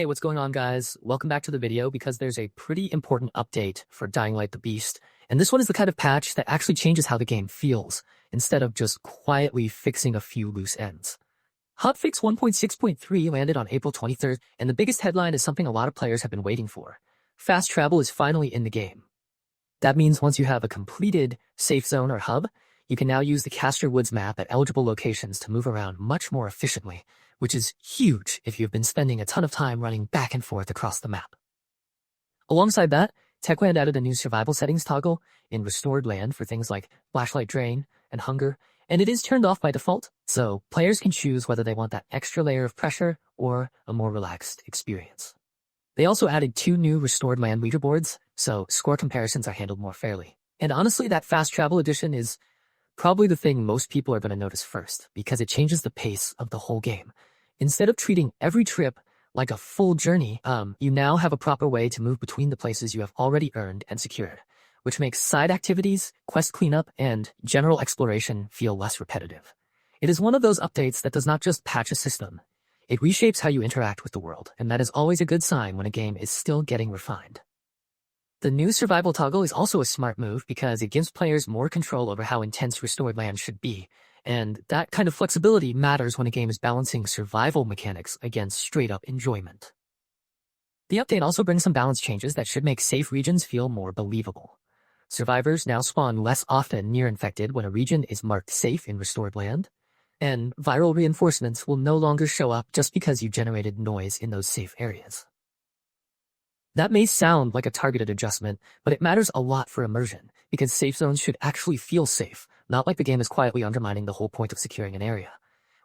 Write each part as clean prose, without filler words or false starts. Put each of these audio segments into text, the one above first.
Hey, what's going on, guys? Welcome back to the video because there's a pretty important update for Dying Light the Beast, and this one is the kind of patch that actually changes how the game feels, instead of just quietly fixing a few loose ends. Hotfix 1.6.3 landed on April 23rd, and the biggest headline is something a lot of players have been waiting for. Fast travel is finally in the game. That means once you have a completed safe zone or hub, you can now use the Castor Woods map at eligible locations to move around much more efficiently, which is huge if you've been spending a ton of time running back and forth across the map. Alongside that, Techland added a new survival settings toggle in Restored Land for things like flashlight drain and hunger, and it is turned off by default, so players can choose whether they want that extra layer of pressure or a more relaxed experience. They also added 2 new Restored Land leaderboards, so score comparisons are handled more fairly. And honestly, that fast travel edition is probably the thing most people are going to notice first, because it changes the pace of the whole game. Instead of treating every trip like a full journey, you now have a proper way to move between the places you have already earned and secured, which makes side activities, quest cleanup, and general exploration feel less repetitive. It is one of those updates that does not just patch a system. It reshapes how you interact with the world, and that is always a good sign when a game is still getting refined. The new survival toggle is also a smart move because it gives players more control over how intense Restored Land should be, and that kind of flexibility matters when a game is balancing survival mechanics against straight-up enjoyment. The update also brings some balance changes that should make safe regions feel more believable. Survivors now spawn less often near infected when a region is marked safe in Restored Land, and viral reinforcements will no longer show up just because you generated noise in those safe areas. That may sound like a targeted adjustment, but it matters a lot for immersion, because safe zones should actually feel safe, not like the game is quietly undermining the whole point of securing an area.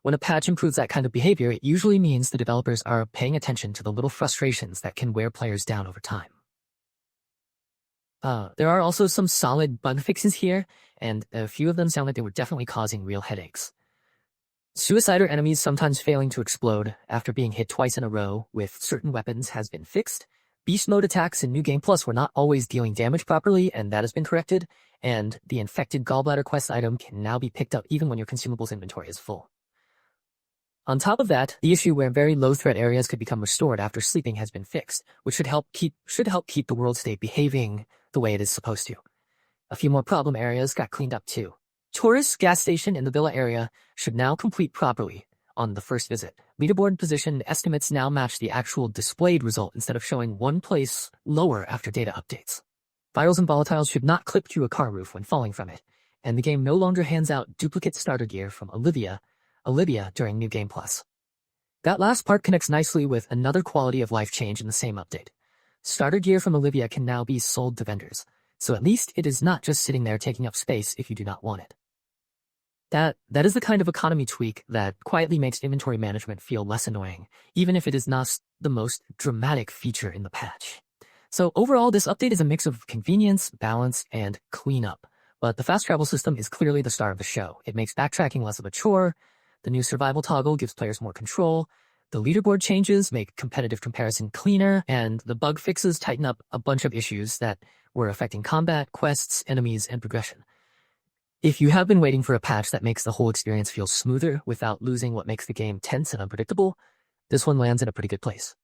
When a patch improves that kind of behavior, it usually means the developers are paying attention to the little frustrations that can wear players down over time. There are also some solid bug fixes here, and a few of them sound like they were definitely causing real headaches. Suicider enemies sometimes failing to explode after being hit twice in a row with certain weapons has been fixed. Beast mode attacks in New Game Plus were not always dealing damage properly, and that has been corrected, and the infected gallbladder quest item can now be picked up even when your consumables inventory is full. On top of that, the issue where very low threat areas could become restored after sleeping has been fixed, which should help keep the world state behaving the way it is supposed to. A few more problem areas got cleaned up too. Tourist gas station in the villa area should now complete properly on the first visit. Leaderboard position estimates now match the actual displayed result instead of showing one place lower after data updates. Virals and volatiles should not clip through a car roof when falling from it, and the game no longer hands out duplicate starter gear from Olivia during New Game Plus. That last part connects nicely with another quality of life change in the same update. Starter gear from Olivia can now be sold to vendors, so at least it is not just sitting there taking up space if you do not want it. That is the kind of economy tweak that quietly makes inventory management feel less annoying, even if it is not the most dramatic feature in the patch. So overall, this update is a mix of convenience, balance, and cleanup. But the fast travel system is clearly the star of the show. It makes backtracking less of a chore, the new survival toggle gives players more control, the leaderboard changes make competitive comparison cleaner, and the bug fixes tighten up a bunch of issues that were affecting combat, quests, enemies, and progression. If you have been waiting for a patch that makes the whole experience feel smoother without losing what makes the game tense and unpredictable, this one lands in a pretty good place.